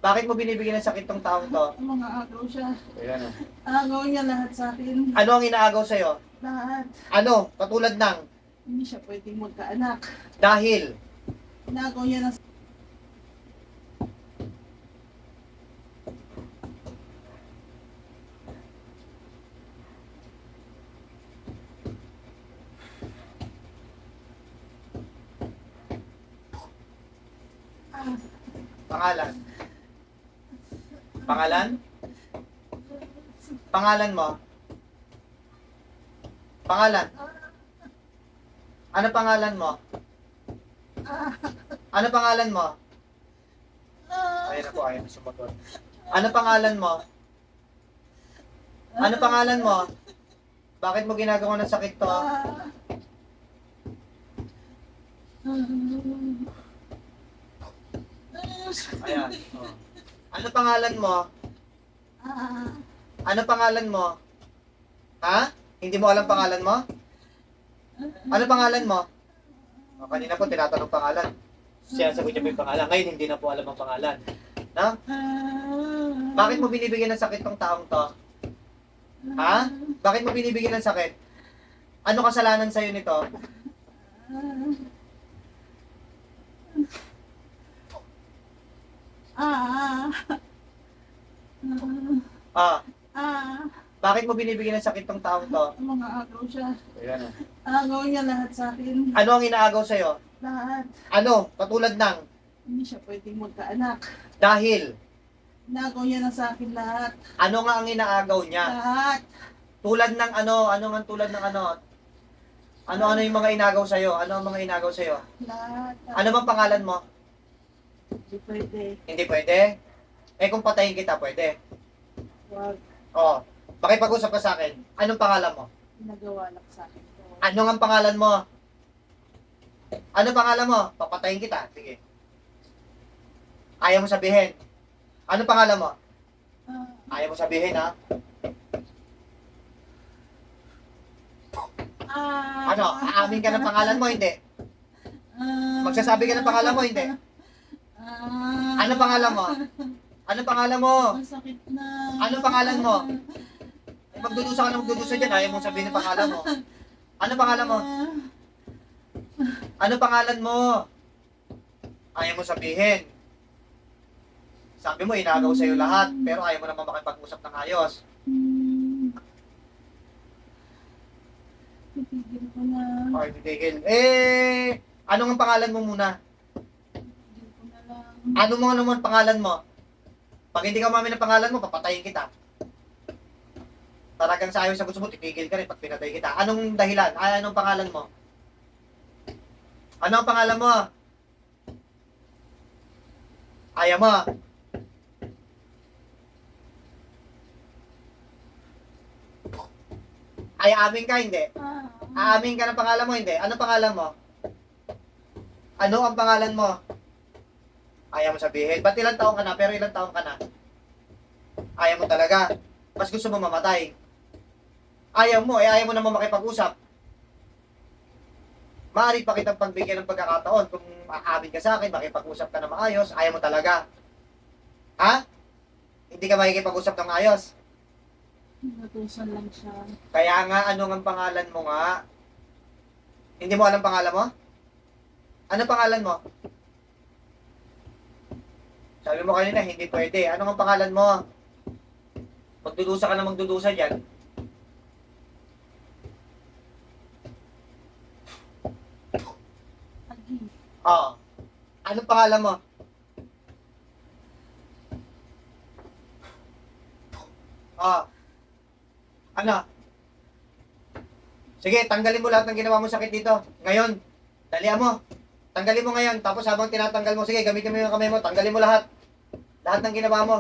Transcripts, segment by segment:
Bakit mo binibigyan ng sakit tong taong to? Mga agaw siya. Ayan. Agaw niya lahat sa akin. Ano ang inaagaw sa'yo? Lahat. Ano? Katulad ng Hindi siya pwedeng magkaanak. dahil. Inagaw niya ng Pangalan. Pangalan? Pangalan mo? Pangalan? Ano pangalan mo? Ano pangalan mo? Ayun ako, ayun sumagot. Ano pangalan mo? Ano pangalan mo? Bakit mo ginagawa ng sakit to? Ayan. Oh. Ano pangalan mo? Ano pangalan mo? Ha? Hindi mo alam pangalan mo? Ano pangalan mo? O, kanina po tinatanong pangalan. Siya sagot niya po yung pangalan. Ngayon hindi na po alam ang pangalan. No? Bakit mo binibigyan ng sakit tong taong to? Ha? Bakit mo binibigyan ng sakit? Ano kasalanan sa'yo nito? Ah, bakit mo binibigyan ng sakit tong taong to? Mga agaw siya. Ayan. Agaw niya lahat sa akin. Ano ang inaagaw sa'yo? Lahat. Ano? Katulad ng Hindi siya pwedeng magkaanak. dahil. Inagaw niya na sa akin lahat. Ano nga ang inaagaw niya? Lahat. Tulad ng ano? Ano nga tulad ng ano? Ano yung mga inagaw sa'yo? Ano ang mga inagaw sa'yo? Lahat. Ano bang pangalan mo? Hindi pwede. Hindi pwede? Eh kung patayin kita, pwede. Huwag. Oo. Pakipag-usap ka sa akin. Anong pangalan mo? Nagawa lang sa akin to. Ano nga ang pangalan mo? Ano pangalan mo? Papatayin kita. Sige. Ayaw mo sabihin. Ano pangalan mo? Ayaw mo sabihin, ha? Ano? Aamin ka ng pangalan mo, hindi? Magsasabi ka ng pangalan mo, hindi? Ano pangalan mo? Ano pangalan mo? Masakit na. Ano pangalan mo? Magdudusa ka na magdudusa dyan, ayaw mong sabihin ng pangalan mo. Ano pangalan mo? Ano pangalan mo? Ayaw mo sabihin. Sabi mo, inagaw sa'yo lahat, pero ayaw mo naman makipag-usap ng ayos. Titigil ko na. Okay, titigil. Eh, ano ang pangalan mo muna? Titigil ko na lang. Ano naman pangalan mo? Pag hindi ka umamin ng pangalan mo, papatayin kita. Talagang sa ayaw sa gusto mo, titigil ka rin pag pinatay kita. Anong dahilan? Ay, anong pangalan mo? Ano ang pangalan mo? Ayaw mo. Ay, amin ka, hindi. Aamin ka ng pangalan mo, hindi. Ano pangalan mo? Ano ang pangalan mo? Ayaw mo sabihin. Ba't ilang taong ka na? Pero ilang taong ka na? Ayaw mo talaga. Mas gusto mo mamatay. Ayaw mo, ayaw mo naman makipag-usap. Maaari pa kitang pagbigyan ng pagkakataon. Kung aamin ka sa akin, makipag-usap ka na maayos, ayaw mo talaga. Ha? Hindi ka makikipag-usap ng maayos. Natusan lang siya. Kaya nga, ano ang pangalan mo nga? Hindi mo alam pangalan mo? Ano pangalan mo? Sabi mo kanina, hindi pwede. Ano ang pangalan mo? Magdudusa ka na magdudusa dyan. Agi. Oo. Anong pangalan mo? Oo. Ano? Sige, tanggalin mo lahat ng ginawa mo sakit dito. Ngayon, dalian mo. Tanggalin mo ngayon. Tapos habang tinatanggal mo, sige, gamitin mo yung kamay mo. Tanggalin mo lahat. Lahat ng ginawa mo.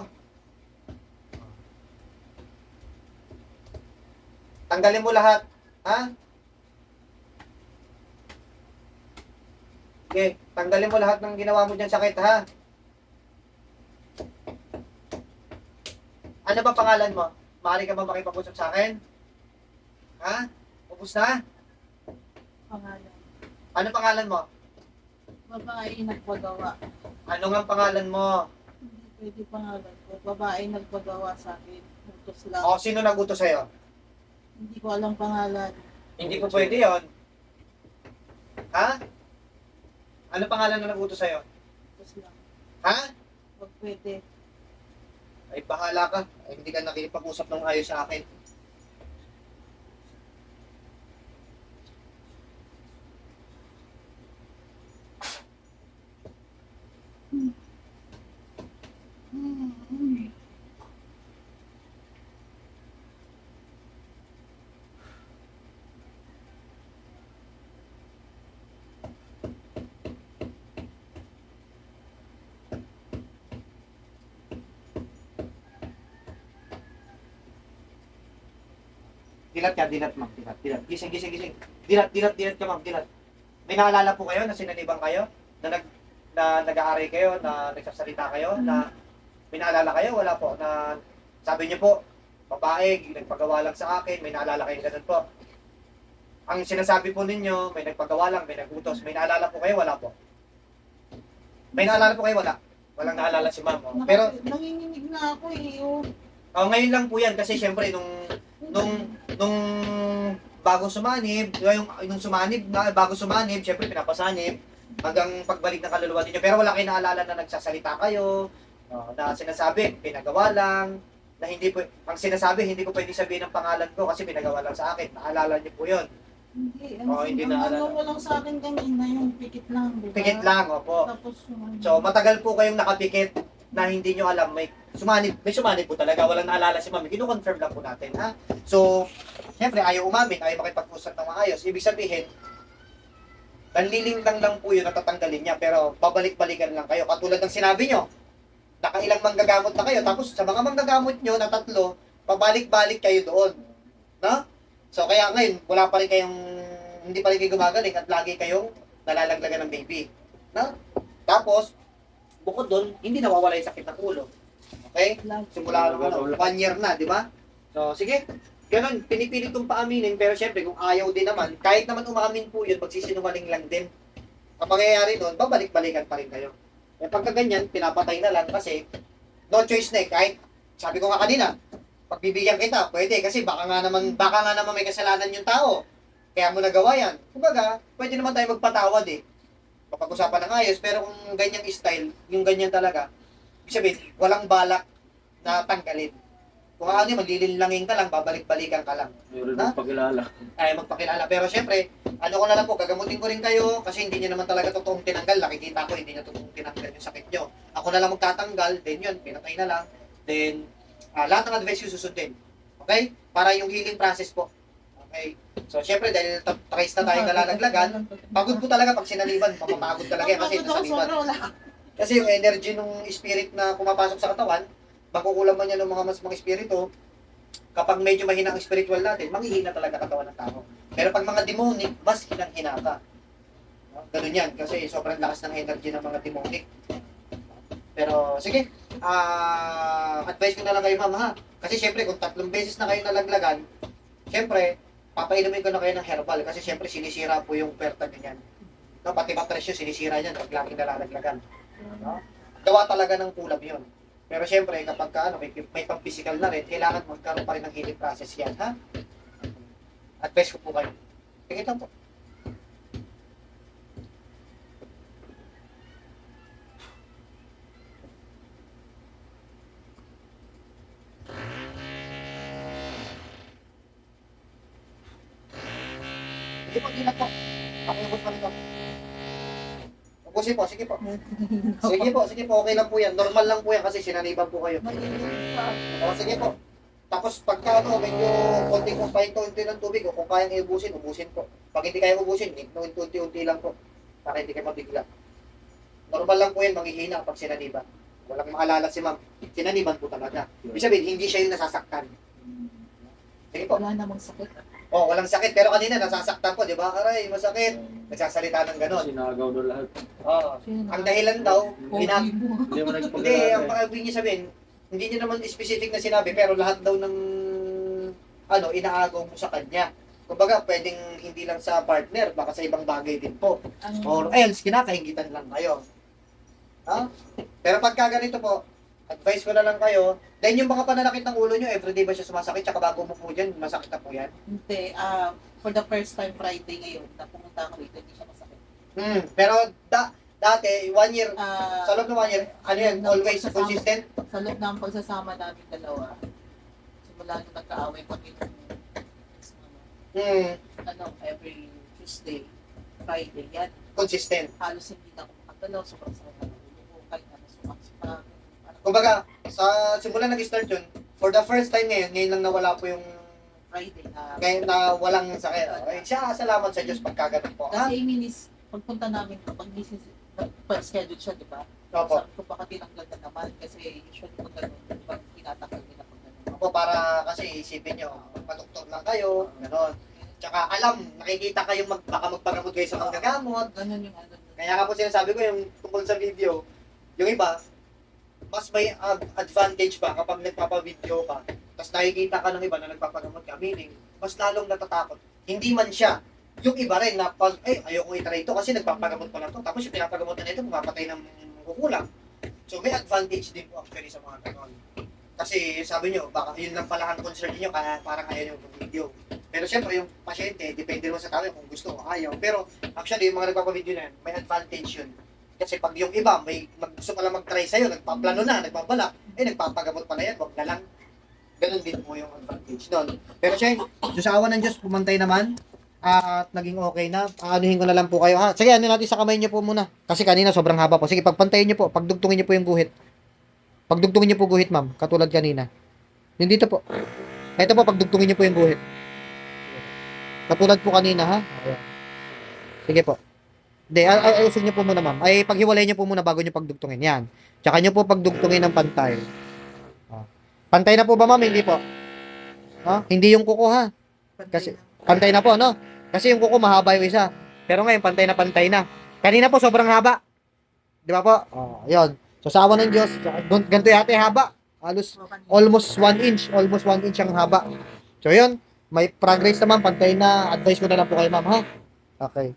Tanggalin mo lahat. Ha? Okay, tanggalin mo lahat ng ginawa mo dyan sakit, ha? Ano ba pangalan mo? Maaari ka ba makipag-usap sa akin? Ha? Ubus na? Pangalan. Ano pangalan mo? Babae nagpagawa. Ano nga pangalan mo? Hindi Pwede pangalan ko. Babae nagpagawa sa akin. Utos lang. O, sino nagutos sa'yo? Hindi ko alam pangalan. Hindi po pwede yon. Ha? Ano pangalan na nagutos sa'yo? Utos lang. Ha? Wag pwede. Ay, bahala ka. Ay, hindi ka nakikipag-usap ng ayos sa akin. Dilat ka, dilat ma'am, dilat, dilat. Gising, gising, gising. Dilat, dilat, dilat ka ma'am, dilat. May naalala po kayo na sinanibang kayo? Na nag-aaray kayo, na nagsasalita kayo, na may naalala kayo? Wala po, na sabi niyo po, babae, nagpagawa lang sa akin, may naalala kayo ganun po. Ang sinasabi po ninyo, may nagpagawa lang, may nagutos, may naalala po kayo? Wala po. May naalala po kayo? Wala. Walang naalala si ma'am. Oh. Pero, Nanginginig na ako eh. Oh. ngayon lang po yan kasi syempre nung bago sumanib, nung sumanib na bago sumanib, syempre pinapasanib hanggang pagbalik ng kaluluwa ninyo. Pero wala kayo naalala na nagsasalita kayo, na sinasabi, pinagawa lang, na hindi po, ang sinasabi, hindi ko pwede sabihin ang pangalan ko kasi pinagawa lang sa akin. Naalala niyo po yun. Hindi. Hindi Ang naalala. ano mo lang sa akin kanina, yung pikit lang. Diba? Pikit lang, opo. Tapos yung... So, matagal po kayong nakapikit na hindi nyo alam, may sumanib po talaga, walang naalala si mami. Kino-confirm lang po natin, ha? So, syempre, ayaw umamin, ayaw makipag-usap ng maayos. Ibig sabihin, nanliling lang po yun, natatanggalin niya, pero babalik-balikan lang kayo. Katulad ng sinabi nyo, nakailang manggagamot na kayo, tapos sa mga manggagamot nyo na 3, pabalik-balik kayo doon. No? So, kaya ngayon, wala pa rin kayong, hindi pa rin kayo gumagaling at lagi kayong nalalaglagan ng baby. No? Tapos, bukod doon, hindi nawawala yung sakit ng ulo. Okay? Simula 1 year na, di ba? So, sige. Ganun, pinipilit kong paaminin, pero syempre, kung ayaw din naman, kahit naman umamin po yun, magsisinungaling lang din. Ang mangyayari doon, babalik-balikan pa rin kayo. Eh, pagka ganyan, pinapatay na lang kasi no choice na eh. Kahit, sabi ko nga kanina, pagbibigyan kita, pwede, kasi baka nga naman may kasalanan yung tao. Kaya mo nagawa yan. Kumbaga, pwede naman tayo magpatawad eh. Mapag-usapan ng ayos, pero kung ganyang style, yung ganyan talaga, ibig sabihin, walang balak na tanggalin. Kung ano yun, maglilinlangin ka lang, babalik-balikan ka lang. Meron Ha? magpakilala. Ay, magpakilala. Pero syempre, ano ko na lang po, gagamutin ko rin kayo kasi hindi niya naman talaga totoong tinanggal. Nakikita ko, hindi niya totoong tinanggal yung sakit niyo. Ako na lang magtatanggal, then yun, pinatay na lang. Then, lahat ng advice yung susundin. Okay? Para yung healing process po. Okay? So, syempre, dahil trace na tayong nalalaglagan, pagod po talaga pag sinaliban, mapapagod talaga yan kasi nasaliban. Kasi yung energy ng spirit na pumapasok sa katawan, makukulang man yan ng mga espiritu, kapag medyo mahina ang spiritual natin, manghihina talaga katawan ng tao. Pero pag mga demonic, mas hinang-hina ka. Ganun yan, kasi sobrang lakas ng energy ng mga demonic. Pero sige, advice ko na lang kayo ma'am ha. Kasi syempre, kung 3 beses na kayo nalaglagan, syempre, papainumin ko na kayo ng herbal kasi syempre sinisira po yung puwerta niyan. No, pati matresyo sinisira niyan pag laging nalalaglagan. No? Gawa talaga ng kulam yun. Pero syempre, kapag may pang-physical na rin, kailangan magkaroon pa rin ng healing process yan, ha? Advice ko po kayo. Sige lang po. Sige po, ingat po. Pakiubos pa rin po. Ubusin po, sige po. Sige po, okay lang po yan. Normal lang po yan kasi sinaniban po kayo. O, sige po. Tapos pagka medyo konting pahinto-unti ng tubig, o kung kayang iubusin, ubusin po. Pag hindi kayang ubusin, unti-unti lang po. Para hindi kayo mabigla. Normal lang po yan, manghihina kapag sinaniban. Walang maalala si ma'am. Sinaniban po talaga. Ibig sabihin, hindi siya yung nasasaktan. Sige po. Wala namang sakit. Oh, walang sakit. Pero kanina, nasasaktan po, di ba? Aray, masakit. Nagsasalita ng ganon. Sinagaw doon lahat. Oo. Ang dahilan daw, Hindi mo Hindi, ang nagpakilala. pag-ibig niya sabihin, hindi niya naman specific na sinabi, pero lahat daw ng, inaagaw mo sa kanya. Kumbaga, pwedeng hindi lang sa partner, baka sa ibang bagay din po. Or else, kinakaingitan lang kayo. Ha? Pero pagka ganito po, advice ko na lang kayo. Then yung mga pananakit ng ulo nyo, everyday ba siya sumasakit? Tsaka bago mo po dyan, masakit na po yan? Hindi, for the first time Friday ngayon, na pumunta ako rito, hindi siya masakit. Pero dati, 1 year, Ah, sa loob ng 1 year, ano yan, always consistent? sa loob ng pagsasama namin dalawa, simula nung nagkaaway kami ng every Tuesday, Friday, yan. Consistent. Halos hindi na ako makagalaw, sobrang sakit na ulo ko, kahit na sumaksak. Kumbaga, sa simula nag-start yun, for the first time ngayon lang nawala po yung Friday na. ngayon na walang sakit. Okay, siya, salamat sa Diyos pagkaganon po. Ha? Kasi minis, pagpunta namin, kapag misis, nag-schedule siya, di ba? Opo. Sabi ko baka tinanggal na naman kasi usually pag gano'n, pag tinatakal nila pag gano'n. Opo, para kasi isipin nyo, magpa-doktor lang kayo, gano'n. Tsaka alam, nakikita kayong baka magpagamot kayo sa manggagamot. Ganun yung ano. Kaya nga po sinasabi ko yung tungkol sa video, yung iba, mas may advantage pa kapag nagpapa-video ka, tapos nakikita ka ng iba na nagpapagamot ka, meaning, mas lalong natatakot. Hindi man siya, yung iba rin na pag, ayoko itry ito kasi nagpapagamot pa lang to, tapos yung pinapagamot na ito, mapapatay ng kukulang. So may advantage din po actually sa mga ganon. Kasi sabi nyo, baka yun lang pala ang concern niyo kaya parang ayaw yung video. Pero siyempre yung pasyente, depende naman sa tao kung gusto o ayaw. Pero actually yung mga nagpapavideo na yan, may advantage yun. Kasi pag yung iba, may gusto pala mag-try sa'yo, nagpaplano na, nagpabalak, nagpapagamot pala yan, wag na lang. Ganun din po yung advantage nun. Pero siya, sa awa ng Diyos, pumantay naman at naging okay na. Anuhin ko na lang po kayo. Ha? Sige, ano natin sa kamay niyo po muna. Kasi kanina sobrang haba po. Sige, pagpantayin niyo po, pagdugtungin niyo po yung guhit. Pagdugtungin niyo po guhit, ma'am. Katulad kanina. Yung dito po. Ito po, pagdugtungin niyo po yung guhit. Katulad po kanina, ha? Ayan. Sige po. Hindi, ayusin niyo po muna, ma'am. Ay, paghiwalay niyo po muna bago niyo pagdugtungin. Yan. Tsaka niyo po pagdugtungin ng pantay. Pantay na po ba, ma'am? Hindi po. Ha? Hindi yung kuko, ha? Kasi, pantay na po, no? Kasi yung kuko mahaba yung isa. Pero ngayon, pantay na pantay na. Kanina po, sobrang haba. Di ba po? Yun. So, sa awa ng Diyos, ganito yate haba. Halos, almost 1 inch. Almost 1 inch ang haba. So, yun. May progress naman, pantay na. Advice ko na lang po kayo, ma'am, ha? Okay.